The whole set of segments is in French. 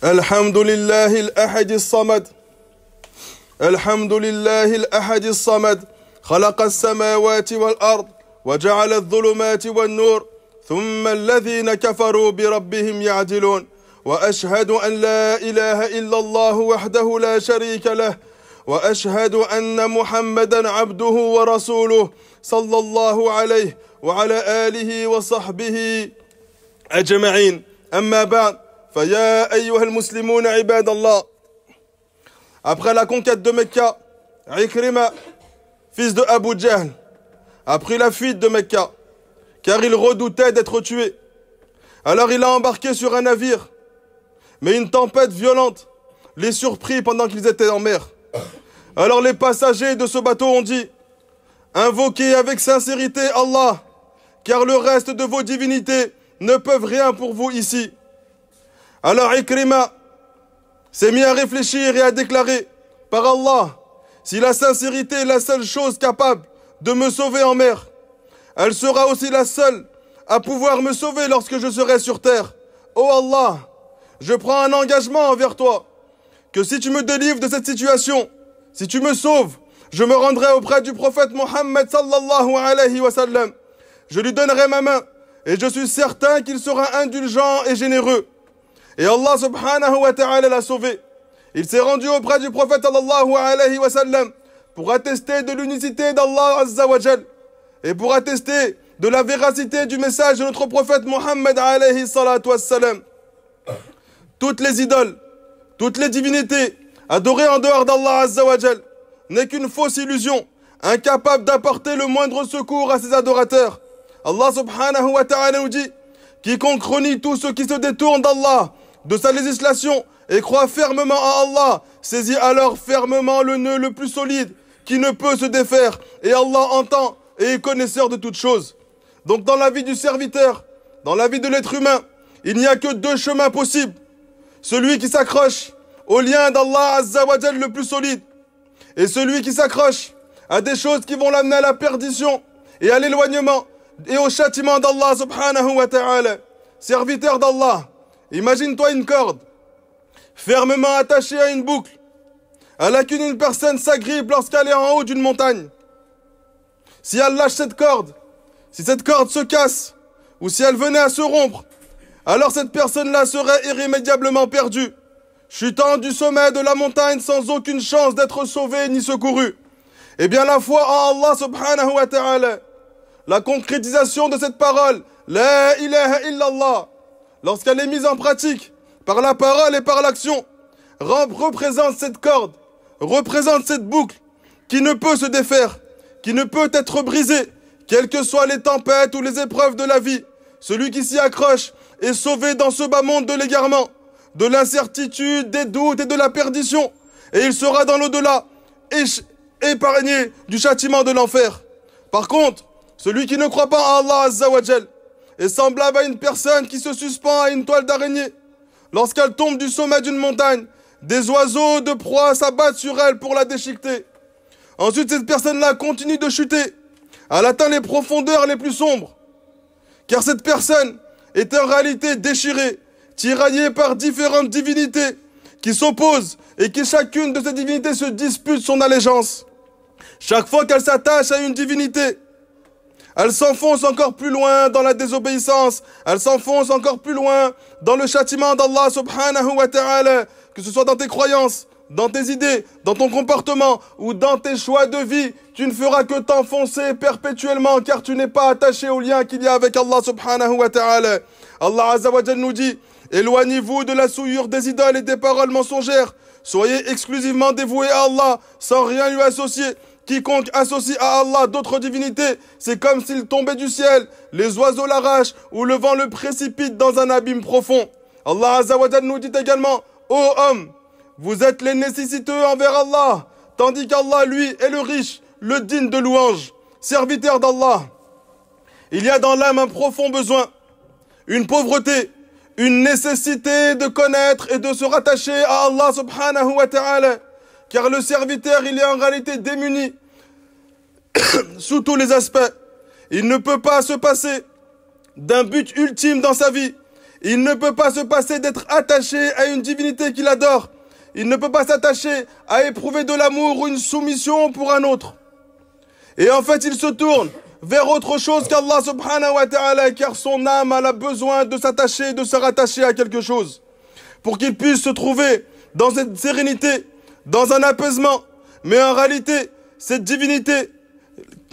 الحمد لله الأحد الصمد الحمد لله الأحد الصمد خلق السماوات والأرض وجعل الظلمات والنور ثم الذين كفروا بربهم يعدلون وأشهد أن لا إله إلا الله وحده لا شريك له وأشهد أن محمدا عبده ورسوله صلى الله عليه وعلى آله وصحبه أجمعين أما بعد فيا أيها المسلمون عباد الله. Après la conquête de Mecca, Ikrima, fils de Abu Jahl, a pris la fuite de Mecca, car il redoutait d'être tué. Alors il a embarqué sur un navire, mais une tempête violente les surprit pendant qu'ils étaient en mer. Alors les passagers de ce bateau ont dit: invoquez avec sincérité Allah, car le reste de vos divinités ne peuvent rien pour vous ici. Alors Ikrima s'est mis à réfléchir et à déclarer: par Allah, si la sincérité est la seule chose capable de me sauver en mer, elle sera aussi la seule à pouvoir me sauver lorsque je serai sur terre. Oh Allah, je prends un engagement envers toi, que si tu me délivres de cette situation, si tu me sauves, je me rendrai auprès du prophète Mohammed sallallahu alayhi wa sallam. Je lui donnerai ma main et je suis certain qu'il sera indulgent et généreux. Et Allah subhanahu wa ta'ala l'a sauvé. Il s'est rendu auprès du prophète sallallahu alayhi wa sallam pour attester de l'unicité d'Allah azza wa jal et pour attester de la véracité du message de notre prophète Mohammed alayhi salatu wassalam. Toutes les idoles, toutes les divinités adorées en dehors d'Allah azza wa jal n'est qu'une fausse illusion, incapable d'apporter le moindre secours à ses adorateurs. Allah subhanahu wa ta'ala nous dit: quiconque renie tout ce qui se détourne d'Allah, de sa législation, et croit fermement à Allah, saisit alors fermement le nœud le plus solide qui ne peut se défaire. Et Allah entend et est connaisseur de toutes choses. Donc dans la vie du serviteur, dans la vie de l'être humain, il n'y a que deux chemins possibles. Celui qui s'accroche au lien d'Allah azza wa jal le plus solide, et celui qui s'accroche à des choses qui vont l'amener à la perdition et à l'éloignement et au châtiment d'Allah subhanahu wa ta'ala. Serviteur d'Allah, imagine-toi une corde fermement attachée à une boucle à laquelle une personne s'agrippe lorsqu'elle est en haut d'une montagne. Si elle lâche cette corde, si cette corde se casse ou si elle venait à se rompre, alors cette personne-là serait irrémédiablement perdue, chutant du sommet de la montagne sans aucune chance d'être sauvée ni secourue. Eh bien la foi en Allah subhanahu wa ta'ala, la concrétisation de cette parole, la ilaha illallah, lorsqu'elle est mise en pratique par la parole et par l'action, représente cette corde, représente cette boucle qui ne peut se défaire, qui ne peut être brisée, quelles que soient les tempêtes ou les épreuves de la vie. Celui qui s'y accroche est sauvé dans ce bas monde de l'égarement, de l'incertitude, des doutes et de la perdition, et il sera dans l'au-delà, épargné du châtiment de l'enfer. Par contre, celui qui ne croit pas à Allah azza wa jal est semblable à une personne qui se suspend à une toile d'araignée. Lorsqu'elle tombe du sommet d'une montagne, des oiseaux de proie s'abattent sur elle pour la déchiqueter. Ensuite, cette personne-là continue de chuter. Elle atteint les profondeurs les plus sombres. Car cette personne est en réalité déchirée, tiraillée par différentes divinités qui s'opposent et qui chacune de ces divinités se dispute son allégeance. Chaque fois qu'elle s'attache à une divinité, elle s'enfonce encore plus loin dans la désobéissance, elle s'enfonce encore plus loin dans le châtiment d'Allah subhanahu wa ta'ala, que ce soit dans tes croyances, dans tes idées, dans ton comportement ou dans tes choix de vie, tu ne feras que t'enfoncer perpétuellement car tu n'es pas attaché au lien qu'il y a avec Allah subhanahu wa ta'ala. Allah azza wa jal nous dit: éloignez-vous de la souillure des idoles et des paroles mensongères, soyez exclusivement dévoués à Allah sans rien lui associer. Quiconque associe à Allah d'autres divinités, c'est comme s'il tombait du ciel, les oiseaux l'arrachent ou le vent le précipite dans un abîme profond. Allah azza wa jal nous dit également: ô homme, vous êtes les nécessiteux envers Allah, tandis qu'Allah, lui, est le riche, le digne de louange. Serviteur d'Allah, il y a dans l'âme un profond besoin, une pauvreté, une nécessité de connaître et de se rattacher à Allah subhanahu wa ta'ala. Car le serviteur, il est en réalité démuni sous tous les aspects. Il ne peut pas se passer d'un but ultime dans sa vie Il ne peut pas se passer d'être attaché à une divinité qu'il adore. Il ne peut pas s'attacher à éprouver de l'amour ou une soumission pour un autre. Et en fait, il se tourne vers autre chose qu'Allah subhanahu wa ta'ala, car son âme a besoin de s'attacher, de se rattacher à quelque chose, pour qu'il puisse se trouver dans cette sérénité, dans un apaisement. Mais en réalité, cette divinité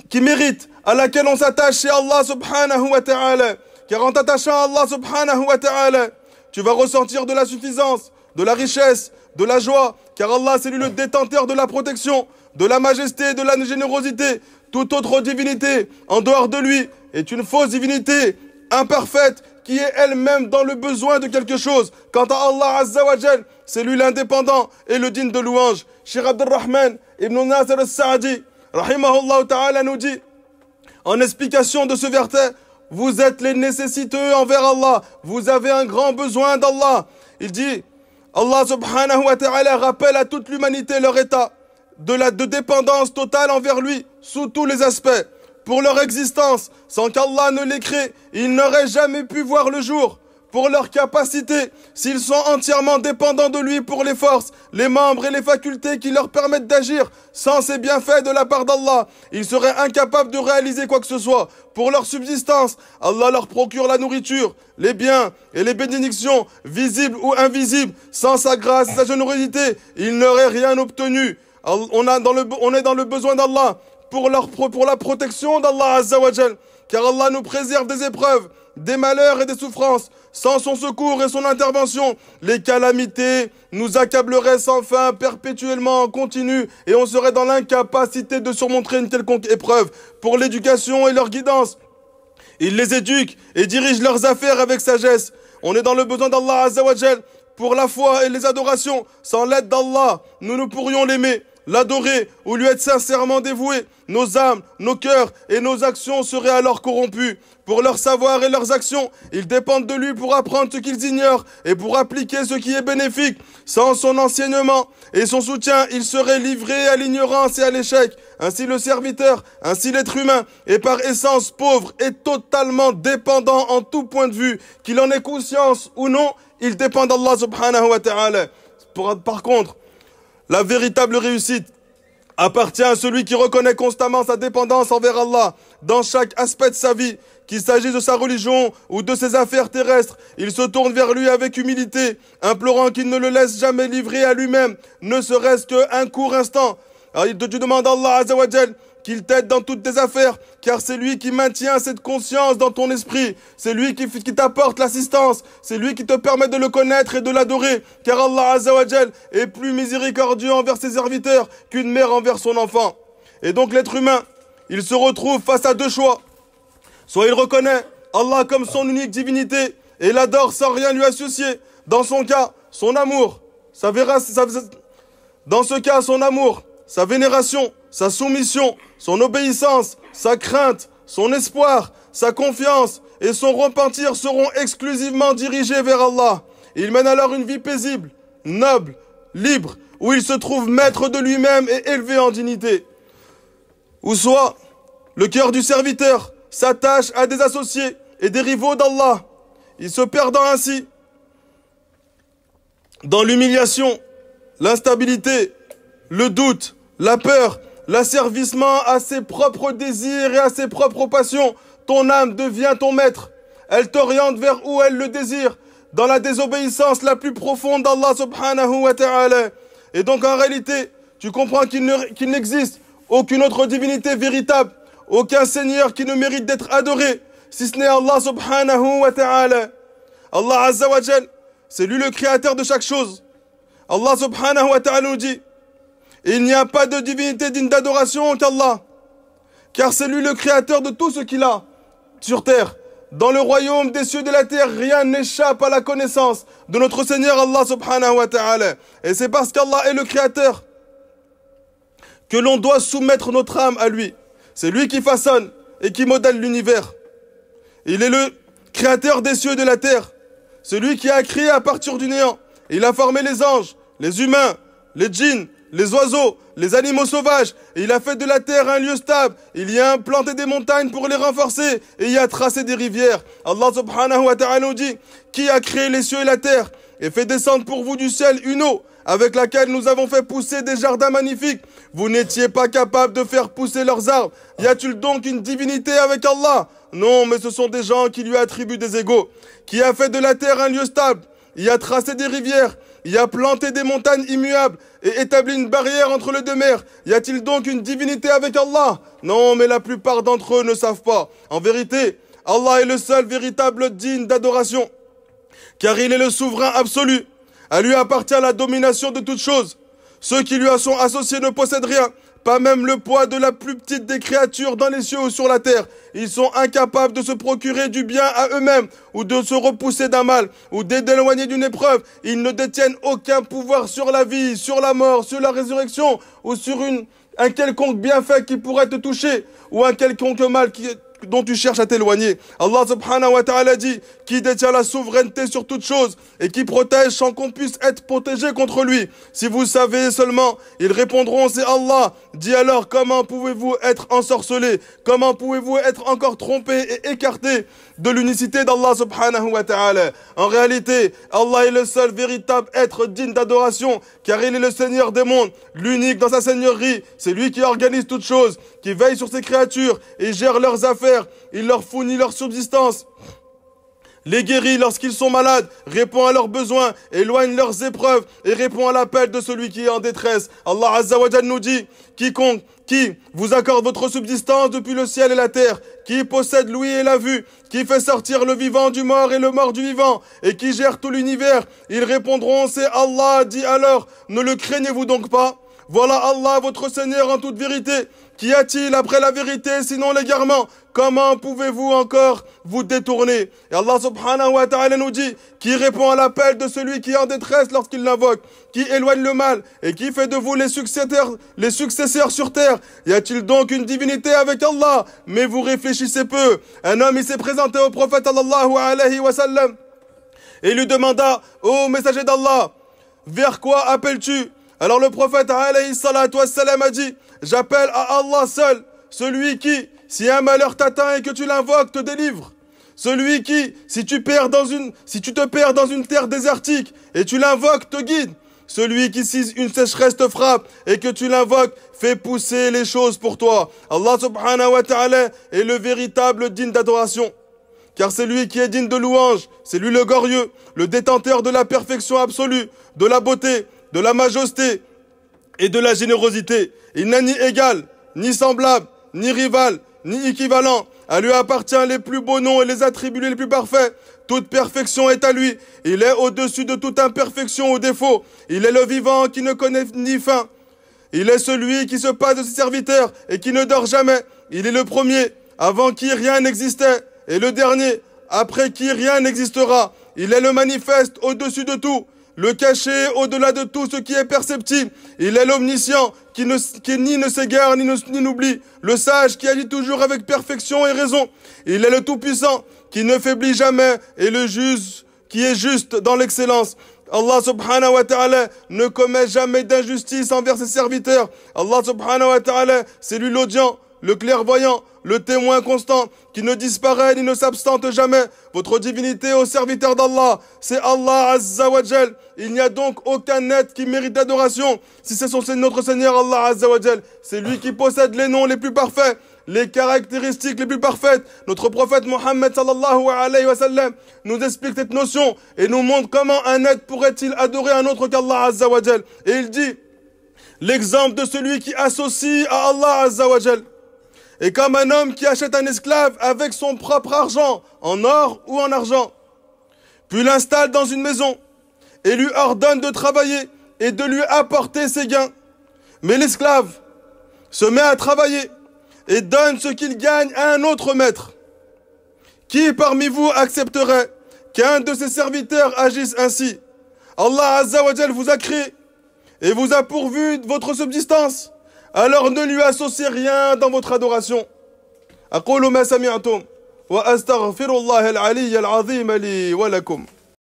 qui mérite, à laquelle on s'attache, c'est Allah subhanahu wa ta'ala. Car en t'attachant à Allah subhanahu wa ta'ala, tu vas ressentir de la suffisance, de la richesse, de la joie, car Allah c'est lui le détenteur de la protection, de la majesté, de la générosité. Toute autre divinité en dehors de lui est une fausse divinité, imparfaite, qui est elle-même dans le besoin de quelque chose. Quant à Allah Azza wa Jal, c'est lui l'indépendant et le digne de louange. Cheikh Abdurrahman ibn Nasir al-Sa'di, rahimahullah ta'ala, nous dit, en explication de ce verset, vous êtes les nécessiteux envers Allah, vous avez un grand besoin d'Allah. Il dit, Allah subhanahu wa ta'ala rappelle à toute l'humanité leur état de dépendance totale envers lui, sous tous les aspects. Pour leur existence, sans qu'Allah ne les crée, ils n'auraient jamais pu voir le jour. Pour leur capacité, s'ils sont entièrement dépendants de lui pour les forces, les membres et les facultés qui leur permettent d'agir, sans ces bienfaits de la part d'Allah, ils seraient incapables de réaliser quoi que ce soit. Pour leur subsistance, Allah leur procure la nourriture, les biens et les bénédictions, visibles ou invisibles. Sans sa grâce et sa générosité, ils n'auraient rien obtenu. On est dans le besoin d'Allah pour la protection d'Allah Azza wa Jal, car Allah nous préserve des épreuves, des malheurs et des souffrances. Sans son secours et son intervention, les calamités nous accableraient sans fin, perpétuellement, en continu, et on serait dans l'incapacité de surmonter une quelconque épreuve. Pour l'éducation et leur guidance, il les éduque et dirige leurs affaires avec sagesse. On est dans le besoin d'Allah Azza wa Jal pour la foi et les adorations. Sans l'aide d'Allah, nous ne pourrions l'aimer, l'adorer ou lui être sincèrement dévoués. Nos âmes, nos cœurs et nos actions seraient alors corrompus. Pour leur savoir et leurs actions, ils dépendent de lui pour apprendre ce qu'ils ignorent et pour appliquer ce qui est bénéfique. Sans son enseignement et son soutien, ils seraient livrés à l'ignorance et à l'échec. Ainsi le serviteur, ainsi l'être humain est par essence pauvre et totalement dépendant en tout point de vue. Qu'il en ait conscience ou non, il dépend d'Allah subhanahu wa ta'ala. Par contre, la véritable réussite appartient à celui qui reconnaît constamment sa dépendance envers Allah dans chaque aspect de sa vie. Qu'il s'agisse de sa religion ou de ses affaires terrestres, il se tourne vers lui avec humilité, implorant qu'il ne le laisse jamais livrer à lui-même, ne serait-ce qu'un court instant. Alors tu demandes à Allah Azza wa Jal qu'il t'aide dans toutes tes affaires, car c'est lui qui maintient cette conscience dans ton esprit, c'est lui qui t'apporte l'assistance, c'est lui qui te permet de le connaître et de l'adorer, car Allah Azza wa Jal est plus miséricordieux envers ses serviteurs qu'une mère envers son enfant. Et donc l'être humain, il se retrouve face à deux choix. Soit il reconnaît Allah comme son unique divinité et l'adore sans rien lui associer. Dans son cas, son amour, dans ce cas, son amour, sa vénération, sa soumission, son obéissance, sa crainte, son espoir, sa confiance et son repentir seront exclusivement dirigés vers Allah. Il mène alors une vie paisible, noble, libre, où il se trouve maître de lui-même et élevé en dignité. Ou soit, le cœur du serviteur s'attache à des associés et des rivaux d'Allah, il se perdant ainsi dans l'humiliation, l'instabilité, le doute, la peur, l'asservissement à ses propres désirs et à ses propres passions. Ton âme devient ton maître. Elle t'oriente vers où elle le désire, dans la désobéissance la plus profonde d'Allah subhanahu wa ta'ala. Et donc en réalité, tu comprends qu'il n'existe aucune autre divinité véritable, aucun Seigneur qui ne mérite d'être adoré, si ce n'est Allah subhanahu wa ta'ala. Allah Azza wa Jal, c'est lui le créateur de chaque chose. Allah subhanahu wa ta'ala nous dit, il n'y a pas de divinité digne d'adoration qu'Allah, car c'est lui le créateur de tout ce qu'il a sur terre. Dans le royaume des cieux et de la terre, rien n'échappe à la connaissance de notre Seigneur Allah subhanahu wa ta'ala. Et c'est parce qu'Allah est le créateur que l'on doit soumettre notre âme à lui. C'est lui qui façonne et qui modèle l'univers. Il est le créateur des cieux et de la terre. Celui qui a créé à partir du néant. Il a formé les anges, les humains, les djinns, les oiseaux, les animaux sauvages. Et il a fait de la terre un lieu stable. Il y a implanté des montagnes pour les renforcer. Et il y a tracé des rivières. Allah subhanahu wa ta'ala nous dit, qui a créé les cieux et la terre et fait descendre pour vous du ciel une eau avec laquelle nous avons fait pousser des jardins magnifiques. Vous n'étiez pas capable de faire pousser leurs arbres. Y a-t-il donc une divinité avec Allah? Non, mais ce sont des gens qui lui attribuent des égaux. Qui a fait de la terre un lieu stable. Il a tracé des rivières. Il a planté des montagnes immuables et établi une barrière entre les deux mers. Y a-t-il donc une divinité avec Allah? Non, mais la plupart d'entre eux ne savent pas. En vérité, Allah est le seul véritable digne d'adoration, car il est le souverain absolu. À lui appartient la domination de toutes choses. Ceux qui lui sont associés ne possèdent rien, pas même le poids de la plus petite des créatures dans les cieux ou sur la terre. Ils sont incapables de se procurer du bien à eux-mêmes, ou de se repousser d'un mal, ou d'éloigner d'une épreuve. Ils ne détiennent aucun pouvoir sur la vie, sur la mort, sur la résurrection, ou sur un quelconque bienfait qui pourrait te toucher, ou un quelconque mal dont tu cherches à t'éloigner. Allah subhanahu wa ta'ala dit, qui détient la souveraineté sur toute chose et qui protège sans qu'on puisse être protégé contre lui. Si vous savez seulement, ils répondront, c'est Allah. Dis alors, comment pouvez-vous être ensorcelés? Comment pouvez-vous être encore trompés et écartés de l'unicité d'Allah subhanahu wa ta'ala? En réalité, Allah est le seul véritable être digne d'adoration, car il est le Seigneur des mondes, l'unique dans sa seigneurie. C'est lui qui organise toutes choses, qui veille sur ses créatures et gère leurs affaires. Il leur fournit leur subsistance, les guérit lorsqu'ils sont malades, répond à leurs besoins, éloigne leurs épreuves et répond à l'appel de celui qui est en détresse. Allah Azza wa Jal nous dit, quiconque qui vous accorde votre subsistance depuis le ciel et la terre, qui possède l'ouïe et la vue, qui fait sortir le vivant du mort et le mort du vivant, et qui gère tout l'univers, ils répondront, c'est Allah. Dit alors, ne le craignez-vous donc pas? Voilà Allah, votre Seigneur en toute vérité. Qu'y a-t-il après la vérité sinon l'égarement? Comment pouvez-vous encore vous détourner? Et Allah subhanahu wa ta'ala nous dit, qui répond à l'appel de celui qui est en détresse lorsqu'il l'invoque, qui éloigne le mal et qui fait de vous les successeurs sur terre. Y a-t-il donc une divinité avec Allah? Mais vous réfléchissez peu. Un homme, il s'est présenté au prophète sallallahu alayhi wa sallam et lui demanda, ô messager d'Allah, vers quoi appelles-tu? Alors le prophète alayhi salatu wassalam a dit, j'appelle à Allah seul, celui qui, si un malheur t'atteint et que tu l'invoques, te délivre. Celui qui, si tu te perds dans une terre désertique et tu l'invoques, te guide. Celui qui, si une sécheresse te frappe et que tu l'invoques, fait pousser les choses pour toi. Allah subhanahu wa ta'ala est le véritable digne d'adoration. Car c'est lui qui est digne de louange, c'est lui le glorieux, le détenteur de la perfection absolue, de la beauté, de la majesté et de la générosité. Il n'a ni égal, ni semblable, ni rival, ni équivalent. À lui appartient les plus beaux noms et les attributs les plus parfaits. Toute perfection est à lui. Il est au-dessus de toute imperfection ou défaut. Il est le vivant qui ne connaît ni fin. Il est celui qui se passe de ses serviteurs et qui ne dort jamais. Il est le premier, avant qui rien n'existait, et le dernier, après qui rien n'existera. Il est le manifeste au-dessus de tout, le caché au-delà de tout ce qui est perceptible. Il est l'omniscient qui ni ne s'égare ni n'oublie, le sage qui agit toujours avec perfection et raison. Il est le tout-puissant qui ne faiblit jamais et le juste qui est juste dans l'excellence. Allah subhanahu wa ta'ala ne commet jamais d'injustice envers ses serviteurs. Allah subhanahu wa ta'ala, c'est lui l'audient, le clairvoyant, le témoin constant, qui ne disparaît ni ne s'absente jamais. Votre divinité aux serviteurs d'Allah, c'est Allah Azza wa Jal. Il n'y a donc aucun être qui mérite d'adoration, si c'est notre Seigneur Allah Azza wa Jal. C'est lui qui possède les noms les plus parfaits, les caractéristiques les plus parfaites. Notre prophète Mohammed sallallahu alayhi wa sallam nous explique cette notion et nous montre comment un être pourrait-il adorer un autre qu'Allah Azza wa Jal. Et il dit, l'exemple de celui qui associe à Allah Azza wa Jal est comme un homme qui achète un esclave avec son propre argent, en or ou en argent, puis l'installe dans une maison et lui ordonne de travailler et de lui apporter ses gains. Mais l'esclave se met à travailler et donne ce qu'il gagne à un autre maître. Qui parmi vous accepterait qu'un de ses serviteurs agisse ainsi? Allah Azza wa Jal vous a créé et vous a pourvu de votre subsistance. Alors ne lui associez rien dans votre adoration. أقول ما سمعتم وأستغفر الله العلي العظيم لي ولكم.